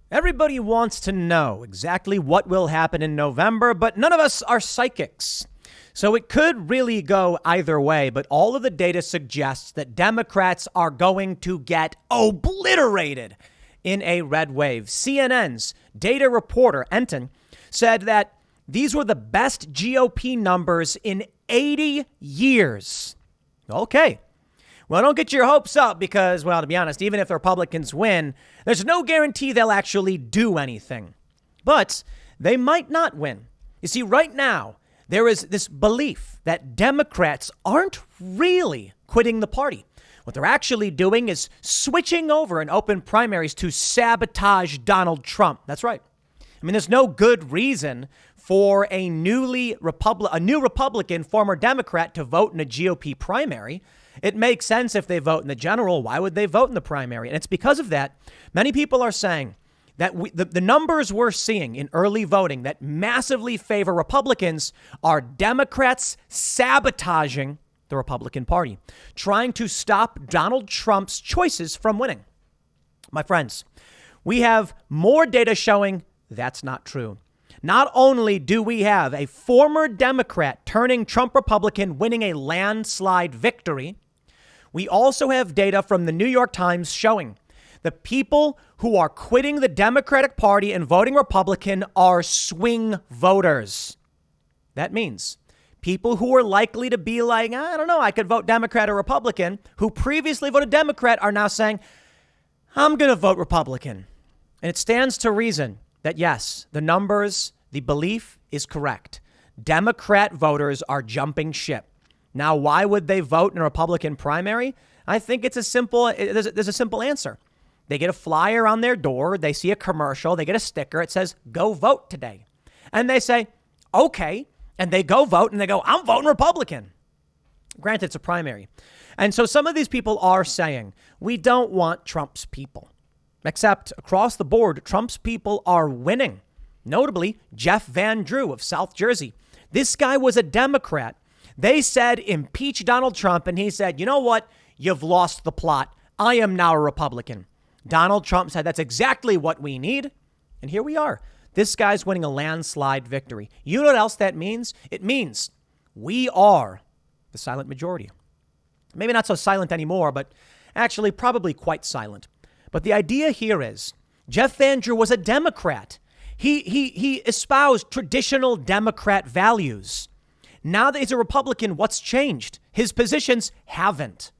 Everybody wants to know exactly what will happen in November, but none of us are psychics. So it could really go either way, but all of the data suggests that Democrats are going to get obliterated in a red wave. CNN's data reporter, Enton, said that these were the best GOP numbers in 80 years. Okay. Well, don't get your hopes up because, well, to be honest, even if the Republicans win, there's no guarantee they'll actually do anything. But they might not win. You see, right now, there is this belief that Democrats aren't really quitting the party. What they're actually doing is switching over in open primaries to sabotage Donald Trump. That's right. I mean, there's no good reason for a new Republican, former Democrat, to vote in a GOP primary. It makes sense if they vote in the general. Why would they vote in the primary? And it's because of that. Many people are saying that the numbers we're seeing in early voting that massively favor Republicans are Democrats sabotaging the Republican Party, trying to stop Donald Trump's choices from winning. My friends, we have more data showing that's not true. Not only do we have a former Democrat turning Trump Republican winning a landslide victory, we also have data from the New York Times showing the people who are quitting the Democratic Party and voting Republican are swing voters. That means people who are likely to be like, I don't know, I could vote Democrat or Republican, who previously voted Democrat are now saying, I'm going to vote Republican. And it stands to reason that, yes, the numbers, the belief is correct. Democrat voters are jumping ship. Now, why would they vote in a Republican primary? I think there's a simple answer. They get a flyer on their door. They see a commercial. They get a sticker. It says, go vote today. And they say, OK. And they go vote and they go, I'm voting Republican. Granted, it's a primary. And so some of these people are saying we don't want Trump's people, except across the board, Trump's people are winning. Notably, Jeff Van Drew of South Jersey. This guy was a Democrat. They said impeach Donald Trump. And he said, you know what? You've lost the plot. I am now a Republican. Donald Trump said that's exactly what we need. And here we are. This guy's winning a landslide victory. You know what else that means? It means we are the silent majority. Maybe not so silent anymore, but actually probably quite silent. But the idea here is Jeff Van Drew was a Democrat. He espoused traditional Democrat values. Now that he's a Republican, what's changed? His positions haven't.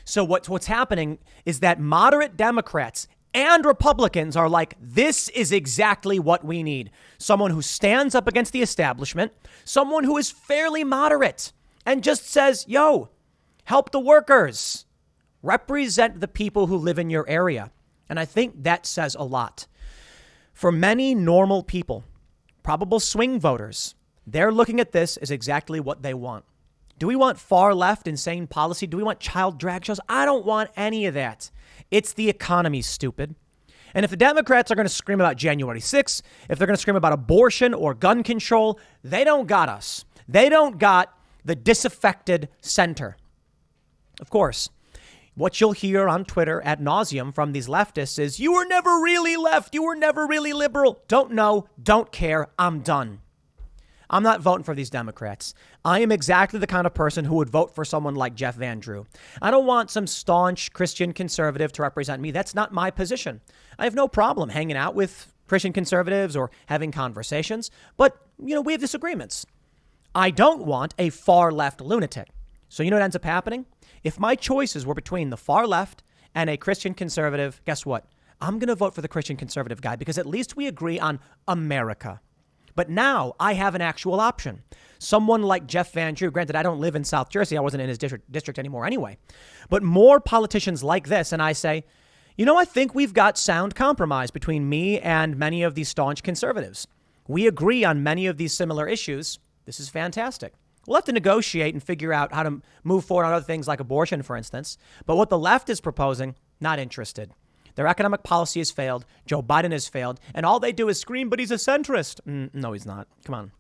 So what's happening is that moderate Democrats and Republicans are like, this is exactly what we need. Someone who stands up against the establishment, someone who is fairly moderate and just says, yo, help the workers, represent the people who live in your area. And I think that says a lot. For many normal people, probable swing voters, they're looking at this as exactly what they want. Do we want far left insane policy? Do we want child drag shows? I don't want any of that. It's the economy, stupid. And if the Democrats are going to scream about January 6th, if they're going to scream about abortion or gun control, they don't got us. They don't got the disaffected center. Of course, what you'll hear on Twitter ad nauseum from these leftists is, you were never really left. You were never really liberal. Don't know. Don't care. I'm done. I'm not voting for these Democrats. I am exactly the kind of person who would vote for someone like Jeff Van Drew. I don't want some staunch Christian conservative to represent me. That's not my position. I have no problem hanging out with Christian conservatives or having conversations, but, we have disagreements. I don't want a far left lunatic. So you know what ends up happening? If my choices were between the far left and a Christian conservative, guess what? I'm going to vote for the Christian conservative guy because at least we agree on America. But now I have an actual option. Someone like Jeff Van Drew, granted, I don't live in South Jersey. I wasn't in his district anymore anyway. But more politicians like this. And I say, I think we've got sound compromise between me and many of these staunch conservatives. We agree on many of these similar issues. This is fantastic. We'll have to negotiate and figure out how to move forward on other things like abortion, for instance. But what the left is proposing, not interested. Their economic policy has failed. Joe Biden has failed. And all they do is scream, but he's a centrist. No, he's not. Come on.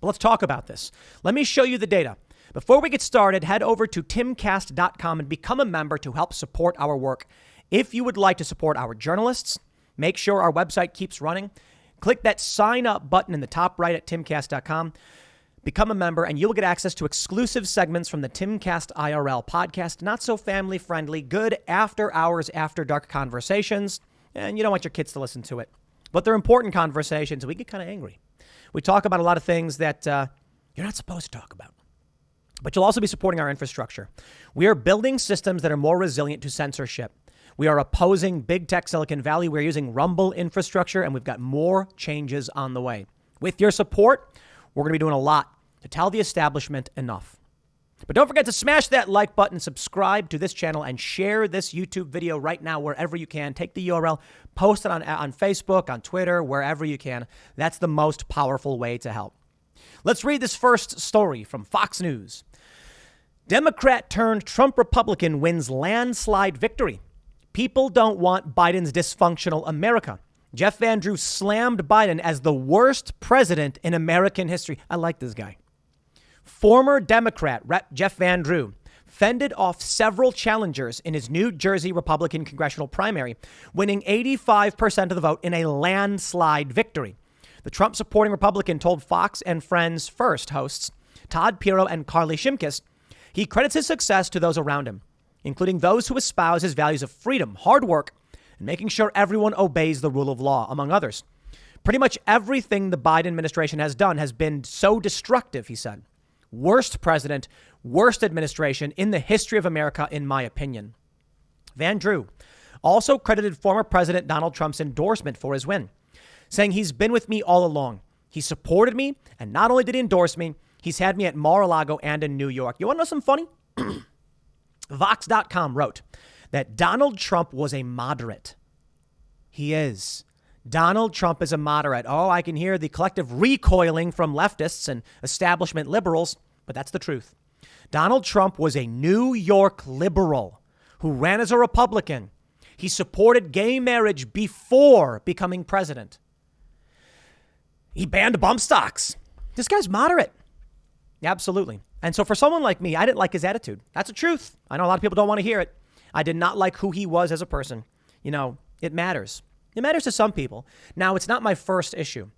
But let's talk about this. Let me show you the data. Before we get started, head over to timcast.com and become a member to help support our work. If you would like to support our journalists, Make sure our website keeps running. Click that sign up button in the top right at timcast.com. Become a member, and you'll get access to exclusive segments from the Timcast IRL podcast. Not so family friendly, good after hours, after dark conversations. And you don't want your kids to listen to it. But they're important conversations. We get kind of angry. We talk about a lot of things that you're not supposed to talk about. But you'll also be supporting our infrastructure. We are building systems that are more resilient to censorship. We are opposing big tech Silicon Valley. We're using Rumble infrastructure, and we've got more changes on the way. With your support, we're going to be doing a lot to tell the establishment enough. But don't forget to smash that like button, subscribe to this channel, and share this YouTube video right now wherever you can. Take the URL, post it on Facebook, on Twitter, wherever you can. That's the most powerful way to help. Let's read this first story from Fox News. Democrat turned Trump Republican wins landslide victory. People don't want Biden's dysfunctional America. Jeff Van Drew slammed Biden as the worst president in American history. I like this guy. Former Democrat Rep. Jeff Van Drew fended off several challengers in his New Jersey Republican congressional primary, winning 85% of the vote in a landslide victory. The Trump-supporting Republican told Fox and Friends First hosts Todd Pirro and Carly Shimkus he credits his success to those around him, including those who espouse his values of freedom, hard work, and making sure everyone obeys the rule of law, among others. Pretty much everything the Biden administration has done has been so destructive, he said. Worst president, worst administration in the history of America, in my opinion. Van Drew also credited former President Donald Trump's endorsement for his win, saying he's been with me all along. He supported me, and not only did he endorse me, he's had me at Mar-a-Lago and in New York. You want to know something funny? Vox.com wrote that Donald Trump was a moderate. He is. Donald Trump is a moderate. Oh, I can hear the collective recoiling from leftists and establishment liberals, but that's the truth. Donald Trump was a New York liberal who ran as a Republican. He supported gay marriage before becoming president. He banned bump stocks. This guy's moderate. Absolutely. And so for someone like me, I didn't like his attitude. That's the truth. I know a lot of people don't want to hear it. I did not like who he was as a person. You know, it matters. It matters to some people. Now, it's not my first issue.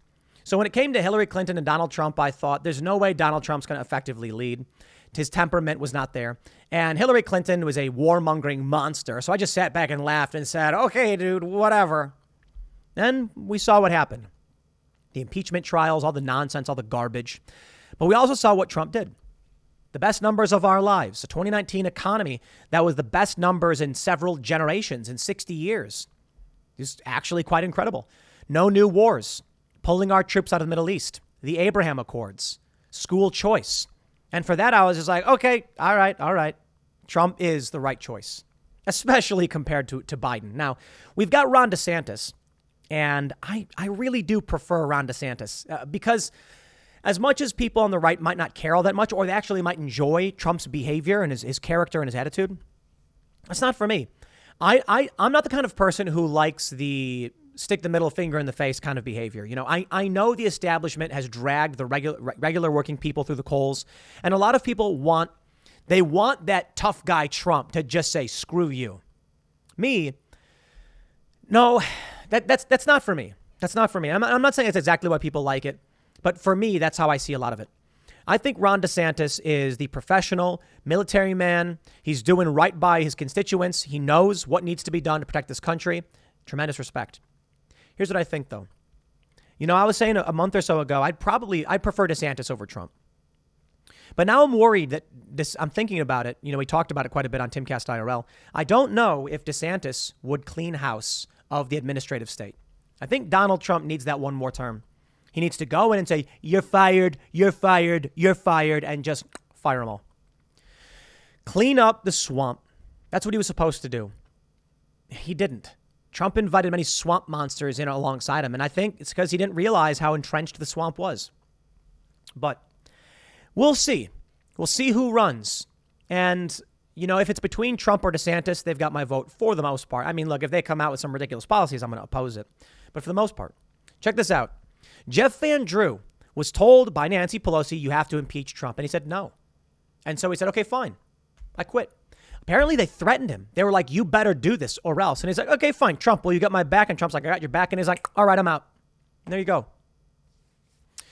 So when it came to Hillary Clinton and Donald Trump, I thought there's no way Donald Trump's going to effectively lead. His temperament was not there. And Hillary Clinton was a warmongering monster. So I just sat back and laughed and said, okay, dude, whatever. Then we saw what happened. The impeachment trials, all the nonsense, all the garbage. But we also saw what Trump did. The best numbers of our lives. The 2019 economy, that was the best numbers in several generations, in 60 years. It's actually quite incredible. No new wars. Pulling our troops out of the Middle East. The Abraham Accords. School choice. And for that, I was just like, okay, all right. Trump is the right choice, especially compared to Biden. Now, we've got Ron DeSantis, and I really do prefer Ron DeSantis because as much as people on the right might not care all that much, or they actually might enjoy Trump's behavior and his character and his attitude, that's not for me. I'm not the kind of person who likes the stick the middle finger in the face kind of behavior. You know, I know the establishment has dragged the regular working people through the coals, and a lot of people want that tough guy Trump to just say, screw you. Me, no, that's not for me. That's not for me. I'm not saying it's exactly why people like it, but for me, that's how I see a lot of it. I think Ron DeSantis is the professional military man. He's doing right by his constituents. He knows what needs to be done to protect this country. Tremendous respect. Here's what I think, though. You know, I was saying a month or so ago, I'd prefer DeSantis over Trump. But now I'm worried that I'm thinking about it. You know, we talked about it quite a bit on Timcast IRL. I don't know if DeSantis would clean house of the administrative state. I think Donald Trump needs that one more term. He needs to go in and say, you're fired, you're fired, you're fired, and just fire them all. Clean up the swamp. That's what he was supposed to do. He didn't. Trump invited many swamp monsters in alongside him, and I think it's because he didn't realize how entrenched the swamp was. But we'll see. We'll see who runs. And, you know, if it's between Trump or DeSantis, they've got my vote for the most part. I mean, look, if they come out with some ridiculous policies, I'm going to oppose it. But for the most part, check this out. Jeff Van Drew was told by Nancy Pelosi, you have to impeach Trump. And he said no. And so he said, okay, fine. I quit. Apparently they threatened him. They were like, you better do this or else. And he's like, okay, fine, Trump, well, you got my back. And Trump's like, I got your back. And he's like, all right, I'm out. And there you go.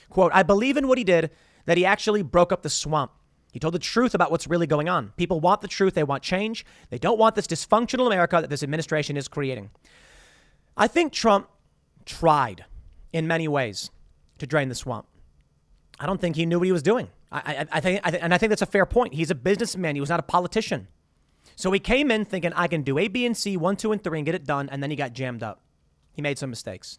Quote, I believe in what he did, that he actually broke up the swamp. He told the truth about what's really going on. People want the truth. They want change. They don't want this dysfunctional America that this administration is creating. I think Trump tried in many ways to drain the swamp. I don't think he knew what he was doing. I think that's a fair point. He's a businessman. He was not a politician. So he came in thinking, I can do A, B, and C, 1, 2, and 3, and get it done. And then he got jammed up. He made some mistakes.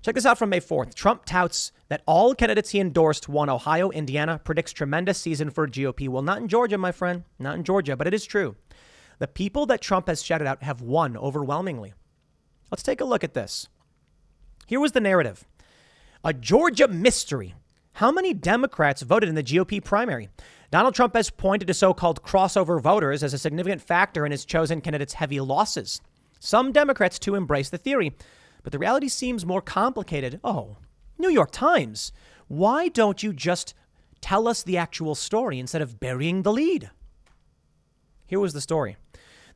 Check this out from May 4th. Trump touts that all candidates he endorsed won Ohio, Indiana, predicts tremendous season for GOP. Well, not in Georgia, my friend. Not in Georgia, but it is true. The people that Trump has shouted out have won overwhelmingly. Let's take a look at this. Here was the narrative. A Georgia mystery. How many Democrats voted in the GOP primary? Donald Trump has pointed to so-called crossover voters as a significant factor in his chosen candidate's heavy losses. Some Democrats, too, embrace the theory, but the reality seems more complicated. Oh, New York Times, why don't you just tell us the actual story instead of burying the lead? Here was the story.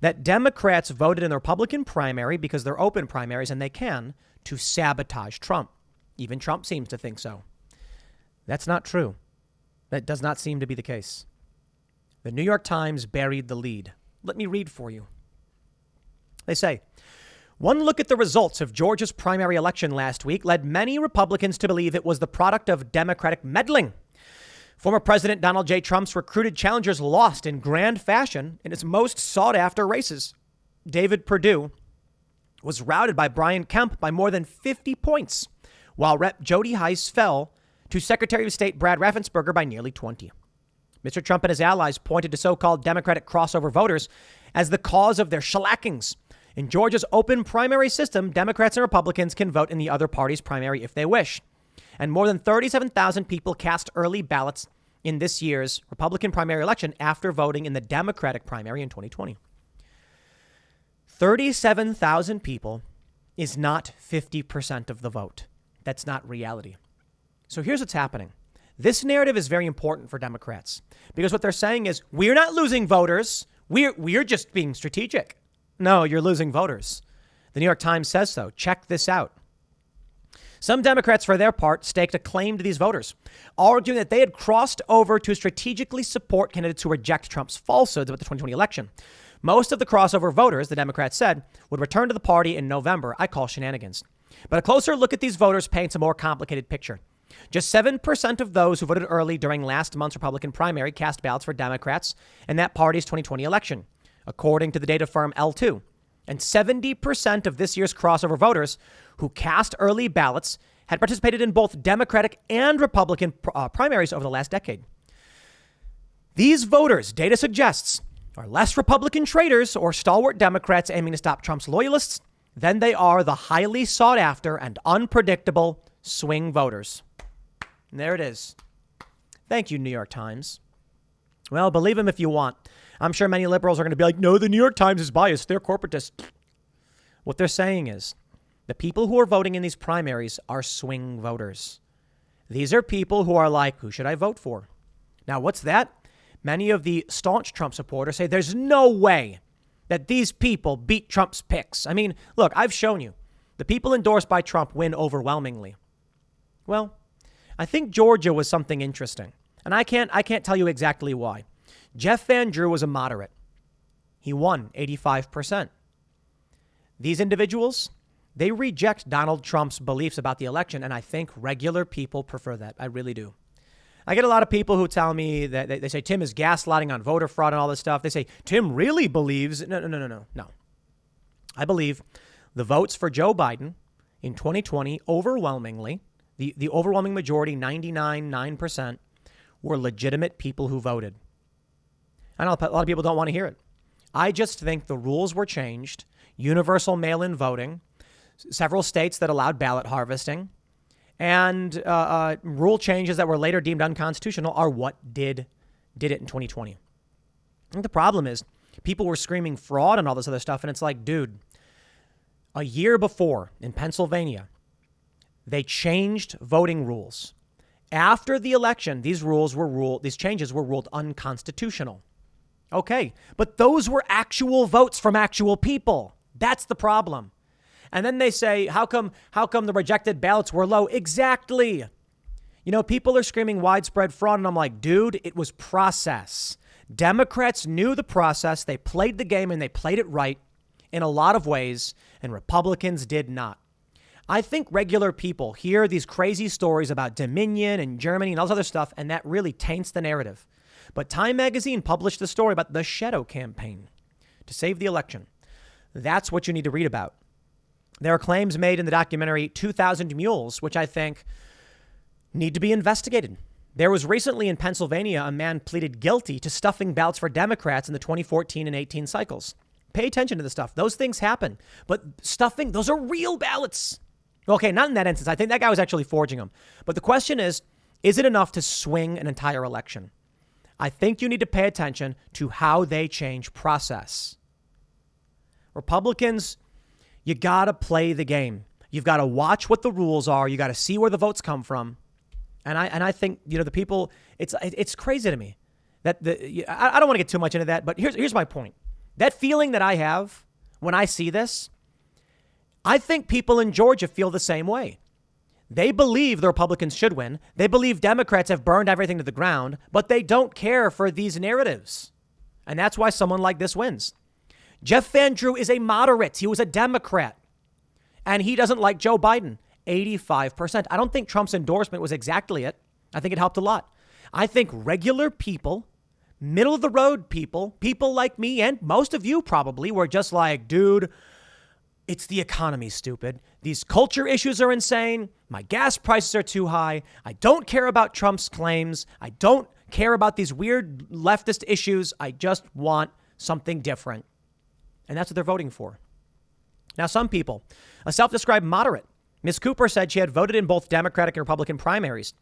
That Democrats voted in the Republican primary because they're open primaries and they can to sabotage Trump. Even Trump seems to think so. That's not true. That does not seem to be the case. The New York Times buried the lead. Let me read for you. They say, one look at the results of Georgia's primary election last week led many Republicans to believe it was the product of Democratic meddling. Former President Donald J. Trump's recruited challengers lost in grand fashion in its most sought-after races. David Perdue was routed by Brian Kemp by more than 50 points, while Rep. Jody Hice fell to Secretary of State Brad Raffensperger by nearly 20. Mr. Trump and his allies pointed to so-called Democratic crossover voters as the cause of their shellackings. In Georgia's open primary system, Democrats and Republicans can vote in the other party's primary if they wish. And more than 37,000 people cast early ballots in this year's Republican primary election after voting in the Democratic primary in 2020. 37,000 people is not 50% of the vote. That's not reality. So here's what's happening. This narrative is very important for Democrats because what they're saying is we're not losing voters. We're just being strategic. No, you're losing voters. The New York Times says so. Check this out. Some Democrats, for their part, staked a claim to these voters, arguing that they had crossed over to strategically support candidates who reject Trump's falsehoods about the 2020 election. Most of the crossover voters, the Democrats said, would return to the party in November. I call shenanigans. But a closer look at these voters paints a more complicated picture. Just 7% of those who voted early during last month's Republican primary cast ballots for Democrats in that party's 2020 election, according to the data firm L2. And 70% of this year's crossover voters who cast early ballots had participated in both Democratic and Republican primaries over the last decade. These voters, data suggests, are less Republican traitors or stalwart Democrats aiming to stop Trump's loyalists than they are the highly sought after and unpredictable swing voters. And there it is. Thank you, New York Times. Well, believe him if you want. I'm sure many liberals are going to be like, no, the New York Times is biased. They're corporatist. What they're saying is the people who are voting in these primaries are swing voters. These are people who are like, who should I vote for? Now, what's that? Many of the staunch Trump supporters say there's no way that these people beat Trump's picks. I mean, look, I've shown you. The people endorsed by Trump win overwhelmingly. Well, I think Georgia was something interesting. And I can't tell you exactly why. Jeff Van Drew was a moderate. He won 85%. These individuals, they reject Donald Trump's beliefs about the election, and I think regular people prefer that. I really do. I get a lot of people who tell me that they say Tim is gaslighting on voter fraud and all this stuff. They say Tim really believes. No. I believe the votes for Joe Biden in 2020 overwhelmingly, the overwhelming majority, 99.9%, were legitimate people who voted. I know a lot of people don't want to hear it. I just think the rules were changed. Universal mail-in voting, several states that allowed ballot harvesting, and rule changes that were later deemed unconstitutional are what did it in 2020. I think the problem is people were screaming fraud and all this other stuff, and it's like, dude, a year before in Pennsylvania, they changed voting rules. After the election, these changes were ruled unconstitutional. Okay, but those were actual votes from actual people. That's the problem. And then they say, how come the rejected ballots were low? Exactly. You know, people are screaming widespread fraud, and I'm like, dude, it was process. Democrats knew the process. They played the game, and they played it right in a lot of ways, and Republicans did not. I think regular people hear these crazy stories about Dominion and Germany and all this other stuff, and that really taints the narrative. But Time magazine published the story about the shadow campaign to save the election. That's what you need to read about. There are claims made in the documentary 2,000 Mules, which I think need to be investigated. There was recently in Pennsylvania, a man pleaded guilty to stuffing ballots for Democrats in the 2014 and 18 cycles. Pay attention to the stuff. Those things happen. But stuffing, those are real ballots. Okay, not in that instance. I think that guy was actually forging them. But the question is it enough to swing an entire election? I think you need to pay attention to how they change process. Republicans, you got to play the game. You've got to watch what the rules are. You got to see where the votes come from. And I think, you know, the people, it's crazy to me that I don't want to get too much into that, but here's my point. That feeling that I have when I see this, I think people in Georgia feel the same way. They believe the Republicans should win. They believe Democrats have burned everything to the ground, but they don't care for these narratives. And that's why someone like this wins. Jeff Van Drew is a moderate. He was a Democrat. And he doesn't like Joe Biden. 85%. I don't think Trump's endorsement was exactly it. I think it helped a lot. I think regular people, middle of the road people like me and most of you probably were just like, dude, it's the economy, stupid. These culture issues are insane. My gas prices are too high. I don't care about Trump's claims. I don't care about these weird leftist issues. I just want something different. And that's what they're voting for. Now, some people, a self-described moderate, Ms. Cooper said she had voted in both Democratic and Republican primaries.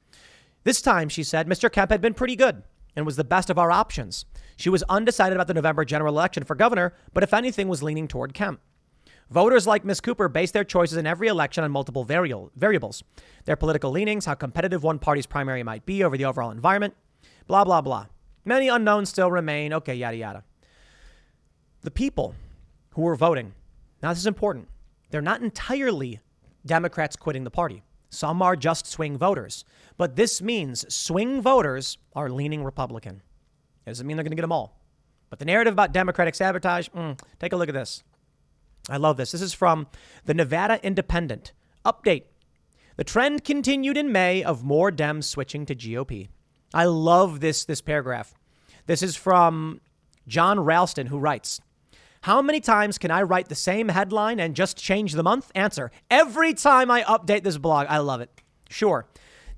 This time, she said, Mr. Kemp had been pretty good and was the best of our options. She was undecided about the November general election for governor, but if anything, was leaning toward Kemp. Voters like Ms. Cooper base their choices in every election on multiple variables. Their political leanings, how competitive one party's primary might be over the overall environment, blah, blah, blah. Many unknowns still remain. Okay, yada, yada. The people who were voting, now this is important, they're not entirely Democrats quitting the party. Some are just swing voters. But this means swing voters are leaning Republican. It doesn't mean they're going to get them all. But the narrative about Democratic sabotage, take a look at this. I love this. This is from the Nevada Independent. Update. The trend continued in May of more Dems switching to GOP. I love this paragraph. This is from John Ralston, who writes, how many times can I write the same headline and just change the month? Answer, every time I update this blog. I love it. Sure.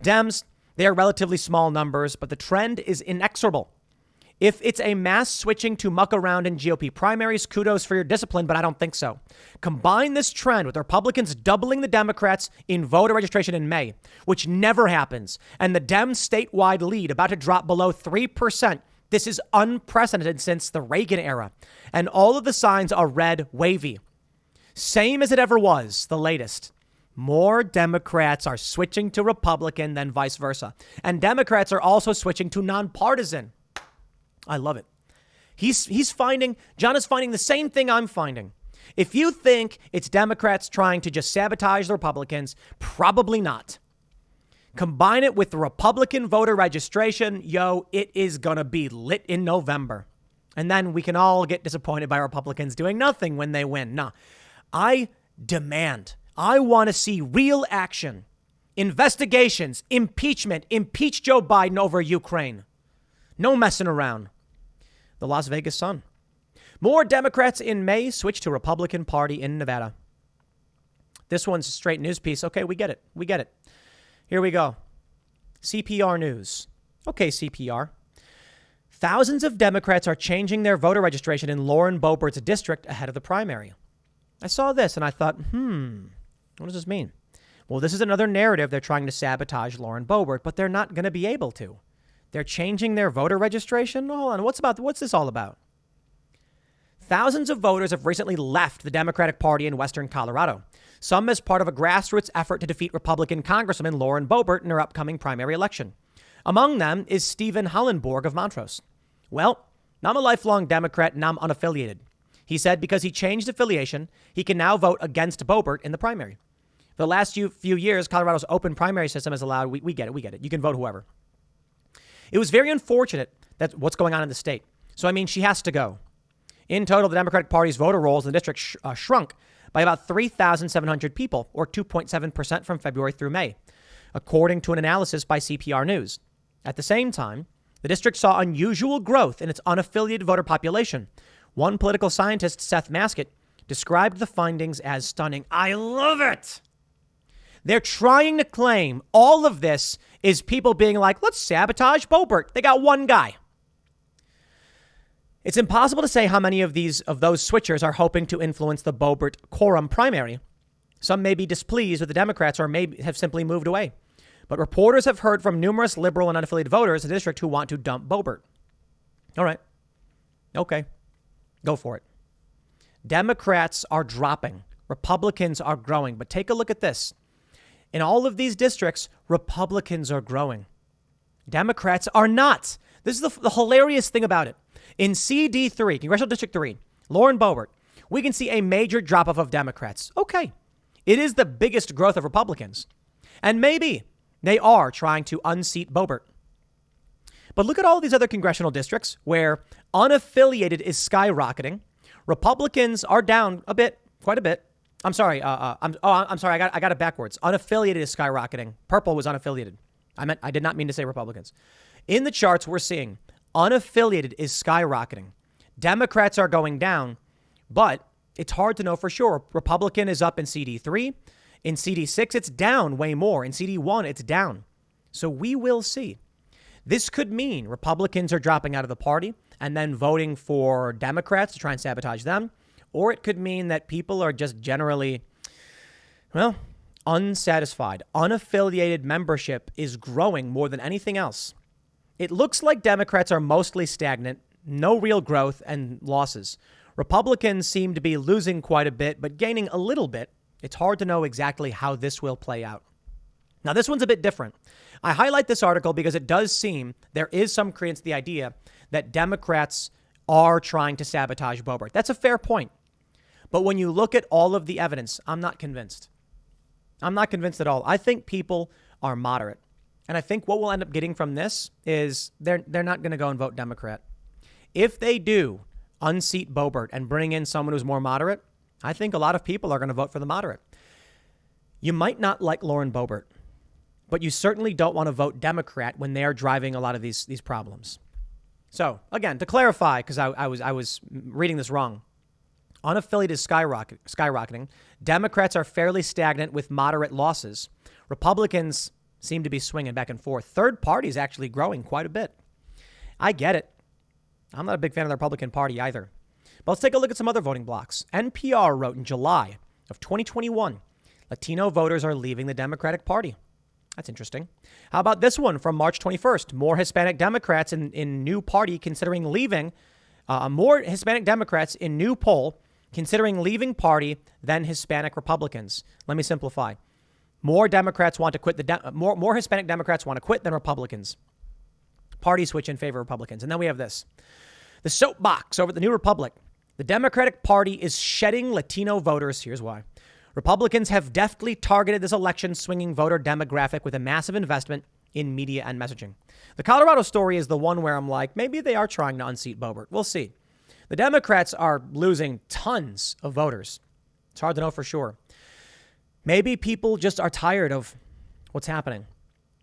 Dems, they are relatively small numbers, but the trend is inexorable. If it's a mass switching to muck around in GOP primaries, kudos for your discipline, but I don't think so. Combine this trend with Republicans doubling the Democrats in voter registration in May, which never happens, and the Dems statewide lead about to drop below 3%. This is unprecedented since the Reagan era, and all of the signs are red wavy. Same as it ever was, the latest. More Democrats are switching to Republican than vice versa, and Democrats are also switching to nonpartisan. I love it. John is finding the same thing I'm finding. If you think it's Democrats trying to just sabotage the Republicans, probably not. Combine it with the Republican voter registration, it is going to be lit in November. And then we can all get disappointed by Republicans doing nothing when they win. No, I want to see real action, investigations, impeachment, impeach Joe Biden over Ukraine. No messing around. The Las Vegas Sun. More Democrats in May switch to Republican Party in Nevada. This one's a straight news piece. Okay, we get it. Here we go. CPR News. Okay, CPR. Thousands of Democrats are changing their voter registration in Lauren Boebert's district ahead of the primary. I saw this and I thought, what does this mean? Well, this is another narrative. They're trying to sabotage Lauren Boebert, but they're not going to be able to. They're changing their voter registration? Hold on. What's this all about? Thousands of voters have recently left the Democratic Party in Western Colorado, some as part of a grassroots effort to defeat Republican Congresswoman Lauren Boebert in her upcoming primary election. Among them is Stephen Hollenborg of Montrose. Well, I'm a lifelong Democrat and I'm unaffiliated. He said because he changed affiliation, he can now vote against Boebert in the primary. For the last few years, Colorado's open primary system has allowed, we get it. You can vote whoever. It was very unfortunate that what's going on in the state. So, I mean, she has to go. In total, the Democratic Party's voter rolls in the district shrunk by about 3,700 people, or 2.7% from February through May, according to an analysis by CPR News. At the same time, the district saw unusual growth in its unaffiliated voter population. One political scientist, Seth Maskett, described the findings as stunning. I love it. They're trying to claim all of this is people being like, let's sabotage Boebert. They got one guy. It's impossible to say how many of those switchers are hoping to influence the Boebert quorum primary. Some may be displeased with the Democrats or may have simply moved away. But reporters have heard from numerous liberal and unaffiliated voters in the district who want to dump Boebert. All right. Okay. Go for it. Democrats are dropping. Republicans are growing. But take a look at this. In all of these districts, Republicans are growing. Democrats are not. This is the hilarious thing about it. In CD3, Congressional District 3, Lauren Boebert, we can see a major drop-off of Democrats. Okay. It is the biggest growth of Republicans. And maybe they are trying to unseat Boebert. But look at all these other congressional districts where unaffiliated is skyrocketing. Republicans are down a bit, quite a bit. I'm sorry. I'm sorry. I got it backwards. Unaffiliated is skyrocketing. Purple was unaffiliated. I did not mean to say Republicans. In the charts, we're seeing unaffiliated is skyrocketing. Democrats are going down, but it's hard to know for sure. Republican is up in CD3. In CD6, it's down way more. In CD1, it's down. So we will see. This could mean Republicans are dropping out of the party and then voting for Democrats to try and sabotage them. Or it could mean that people are just generally, unsatisfied. Unaffiliated membership is growing more than anything else. It looks like Democrats are mostly stagnant, no real growth and losses. Republicans seem to be losing quite a bit, but gaining a little bit. It's hard to know exactly how this will play out. Now, this one's a bit different. I highlight this article because it does seem there is some credence to the idea that Democrats are trying to sabotage Boebert. That's a fair point. But when you look at all of the evidence, I'm not convinced. I'm not convinced at all. I think people are moderate. And I think what we'll end up getting from this is they're not going to go and vote Democrat. If they do unseat Boebert and bring in someone who's more moderate, I think a lot of people are going to vote for the moderate. You might not like Lauren Boebert, but you certainly don't want to vote Democrat when they are driving a lot of these problems. So, again, to clarify, because I was reading this wrong, unaffiliated is skyrocketing. Democrats are fairly stagnant with moderate losses. Republicans seem to be swinging back and forth. Third party is actually growing quite a bit. I get it. I'm not a big fan of the Republican Party either. But let's take a look at some other voting blocks. NPR wrote in July of 2021, Latino voters are leaving the Democratic Party. That's interesting. How about this one from March 21st? More Hispanic Democrats in new party considering leaving. More Hispanic Democrats in new poll considering leaving party than Hispanic Republicans. Let me simplify. More Democrats want to quit more Hispanic Democrats want to quit than Republicans. Party switch in favor of Republicans. And then we have this. The soapbox over at the New Republic. The Democratic Party is shedding Latino voters. Here's why. Republicans have deftly targeted this election swinging voter demographic with a massive investment in media and messaging. The Colorado story is the one where I'm like, maybe they are trying to unseat Boebert. We'll see. The Democrats are losing tons of voters. It's hard to know for sure. Maybe people just are tired of what's happening.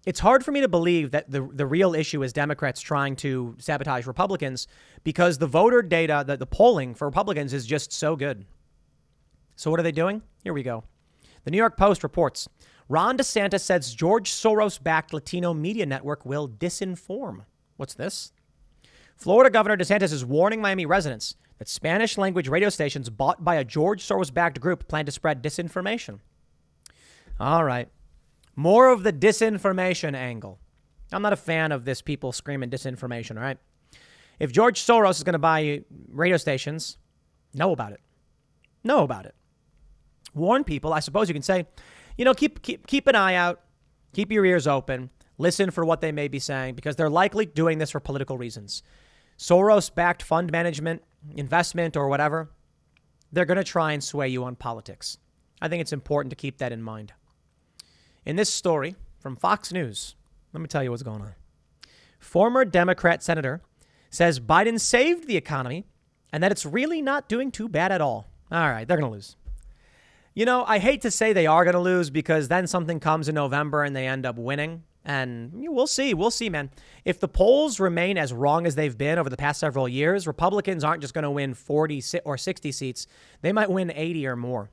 It's hard for me to believe that the real issue is Democrats trying to sabotage Republicans because the voter data, the polling for Republicans is just so good. So what are they doing? Here we go. The New York Post reports, Ron DeSantis says George Soros-backed Latino media network will disinform. What's this? Florida Governor DeSantis is warning Miami residents that Spanish-language radio stations bought by a George Soros-backed group plan to spread disinformation. All right. More of the disinformation angle. I'm not a fan of this people screaming disinformation, all right? If George Soros is going to buy radio stations, know about it. Know about it. Warn people. I suppose you can say, keep an eye out. Keep your ears open. Listen for what they may be saying because they're likely doing this for political reasons. Soros-backed fund management, investment, or whatever, they're going to try and sway you on politics. I think it's important to keep that in mind. In this story from Fox News, let me tell you what's going on. Former Democrat senator says Biden saved the economy and that it's really not doing too bad at all. All right, they're going to lose. You know, I hate to say they are going to lose because then something comes in November and they end up winning. And we'll see. We'll see, man. If the polls remain as wrong as they've been over the past several years, Republicans aren't just going to win 40 or 60 seats. They might win 80 or more.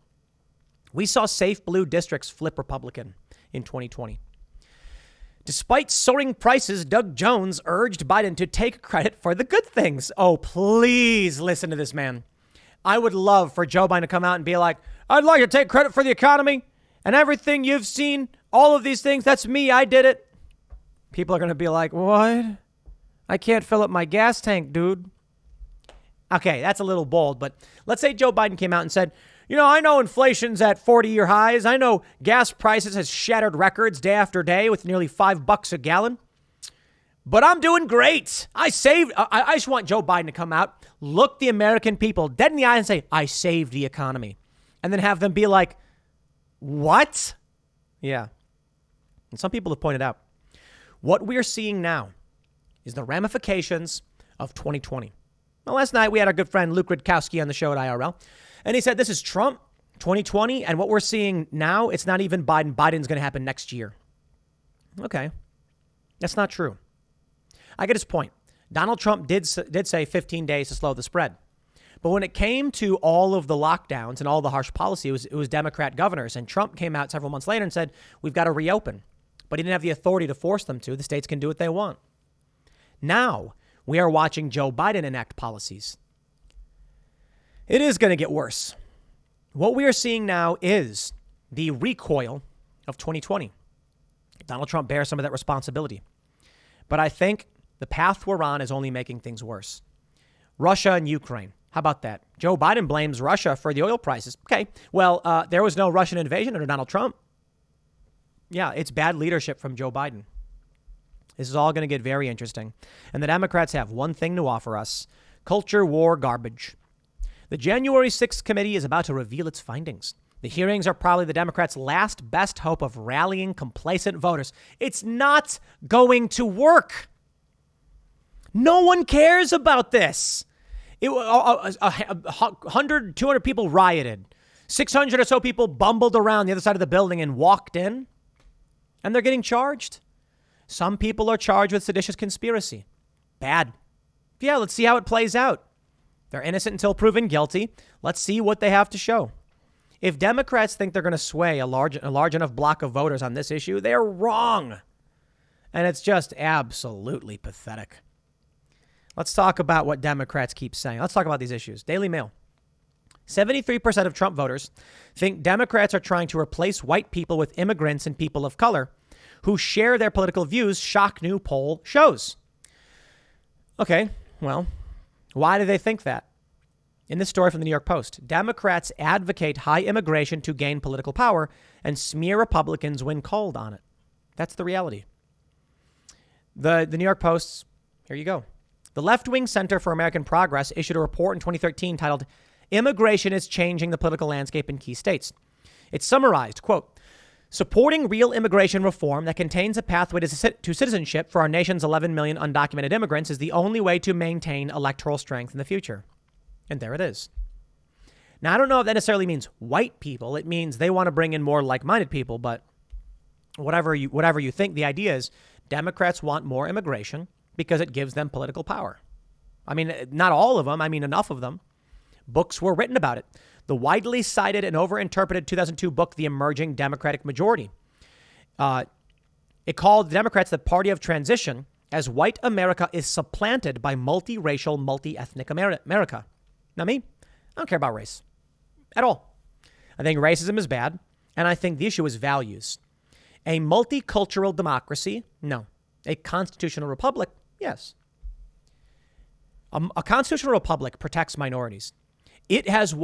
We saw safe blue districts flip Republican in 2020. Despite soaring prices, Doug Jones urged Biden to take credit for the good things. Oh, please listen to this man. I would love for Joe Biden to come out and be like, I'd like to take credit for the economy and everything you've seen. All of these things, that's me. I did it. People are going to be like, what? I can't fill up my gas tank, dude. Okay, that's a little bold, but let's say Joe Biden came out and said, you know, I know inflation's at 40-year highs. I know gas prices has shattered records day after day with nearly $5 a gallon. But I'm doing great. I just want Joe Biden to come out, look the American people dead in the eye and say, I saved the economy. And then have them be like, what? Yeah. And some people have pointed out what we're seeing now is the ramifications of 2020. Well, last night we had our good friend Luke Rudkowski on the show at IRL, and he said this is Trump 2020, and what we're seeing now, it's not even Biden. Biden's going to happen next year. Okay. That's not true. I get his point. Donald Trump did say 15 days to slow the spread. But when it came to all of the lockdowns and all the harsh policy, it was Democrat governors. And Trump came out several months later and said, we've got to reopen. But he didn't have the authority to force them to. The states can do what they want. Now we are watching Joe Biden enact policies. It is going to get worse. What we are seeing now is the recoil of 2020. Donald Trump bears some of that responsibility. But I think the path we're on is only making things worse. Russia and Ukraine. How about that? Joe Biden blames Russia for the oil prices. Okay, well, there was no Russian invasion under Donald Trump. Yeah, it's bad leadership from Joe Biden. This is all going to get very interesting. And the Democrats have one thing to offer us: culture war garbage. The January 6th committee is about to reveal its findings. The hearings are probably the Democrats' last best hope of rallying complacent voters. It's not going to work. No one cares about this. 100, 200 people rioted. 600 or so people bumbled around the other side of the building and walked in. And they're getting charged. Some people are charged with seditious conspiracy. Bad. Yeah, let's see how it plays out. They're innocent until proven guilty. Let's see what they have to show. If Democrats think they're going to sway a large enough block of voters on this issue, they're wrong. And it's just absolutely pathetic. Let's talk about what Democrats keep saying. Let's talk about these issues. Daily Mail. 73% of Trump voters think Democrats are trying to replace white people with immigrants and people of color who share their political views, shock new poll shows. Okay, well, why do they think that? In this story from the New York Post, Democrats advocate high immigration to gain political power and smear Republicans when called on it. That's the reality. The New York Post, here you go. The left-wing Center for American Progress issued a report in 2013 titled Immigration is Changing the Political Landscape in Key States. It summarized, quote, supporting real immigration reform that contains a pathway to citizenship for our nation's 11 million undocumented immigrants is the only way to maintain electoral strength in the future. And there it is. Now, I don't know if that necessarily means white people. It means they want to bring in more like-minded people, but whatever you think, the idea is Democrats want more immigration because it gives them political power. I mean, not all of them. I mean, enough of them. Books were written about it. The widely cited and overinterpreted 2002 book, The Emerging Democratic Majority. It called the Democrats the party of transition as white America is supplanted by multiracial, multi-ethnic America. Now me, I don't care about race at all. I think racism is bad, and I think the issue is values. A multicultural democracy? No. A constitutional republic? Yes. A constitutional republic protects minorities. It has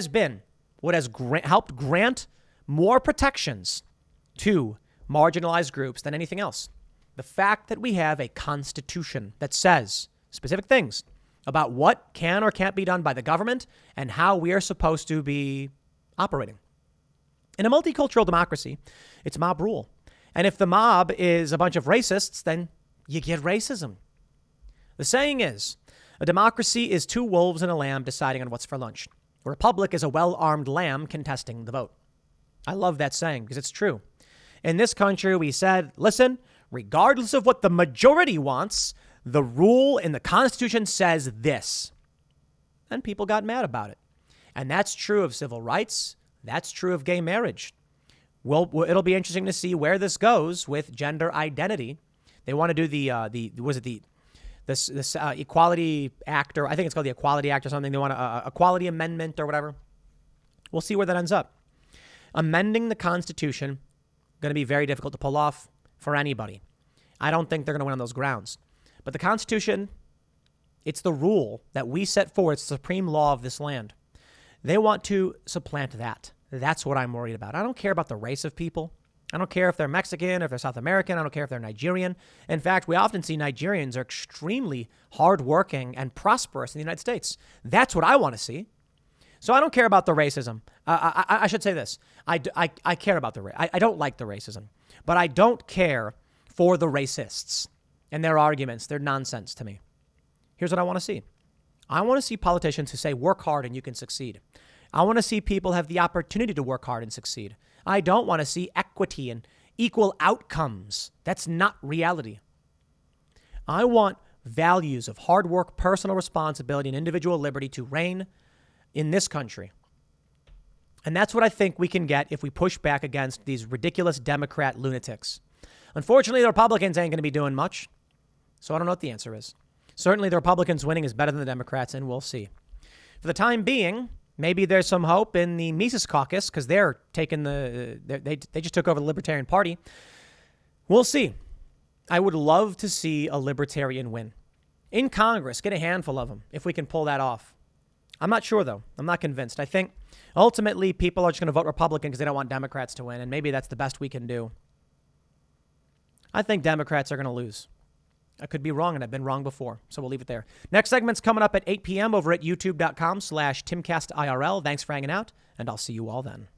been what has helped grant more protections to marginalized groups than anything else. The fact that we have a constitution that says specific things about what can or can't be done by the government and how we are supposed to be operating. In a multicultural democracy, it's mob rule. And if the mob is a bunch of racists, then you get racism. The saying is, a democracy is two wolves and a lamb deciding on what's for lunch. A republic is a well-armed lamb contesting the vote. I love that saying because it's true. In this country, we said, listen, regardless of what the majority wants, the rule in the Constitution says this. And people got mad about it. And that's true of civil rights. That's true of gay marriage. Well, it'll be interesting to see where this goes with gender identity. They want to do this Equality Act, or I think it's called the Equality Act or something. They want a Equality Amendment or whatever. We'll see where that ends up. Amending the Constitution, going to be very difficult to pull off for anybody. I don't think they're going to win on those grounds. But the Constitution, it's the rule that we set forward. It's the supreme law of this land. They want to supplant that. That's what I'm worried about. I don't care about the race of people. I don't care if they're Mexican, if they're South American. I don't care if they're Nigerian. In fact, we often see Nigerians are extremely hardworking and prosperous in the United States. That's what I want to see. So I don't care about the racism. I should say this. I care about the race. I don't like the racism, but I don't care for the racists and their arguments. They're nonsense to me. Here's what I want to see. I want to see politicians who say, work hard and you can succeed. I want to see people have the opportunity to work hard and succeed. I don't want to see equity and equal outcomes. That's not reality. I want values of hard work, personal responsibility, and individual liberty to reign in this country. And that's what I think we can get if we push back against these ridiculous Democrat lunatics. Unfortunately, the Republicans ain't going to be doing much. So I don't know what the answer is. Certainly, the Republicans winning is better than the Democrats, and we'll see. For the time being, maybe there's some hope in the Mises Caucus because they're taking they just took over the Libertarian Party. We'll see. I would love to see a Libertarian win in Congress. Get a handful of them if we can pull that off. I'm not sure, though. I'm not convinced. I think ultimately people are just going to vote Republican because they don't want Democrats to win, and maybe that's the best we can do. I think Democrats are going to lose. I could be wrong, and I've been wrong before, so we'll leave it there. Next segment's coming up at 8 p.m. over at youtube.com/TimcastIRL. Thanks for hanging out, and I'll see you all then.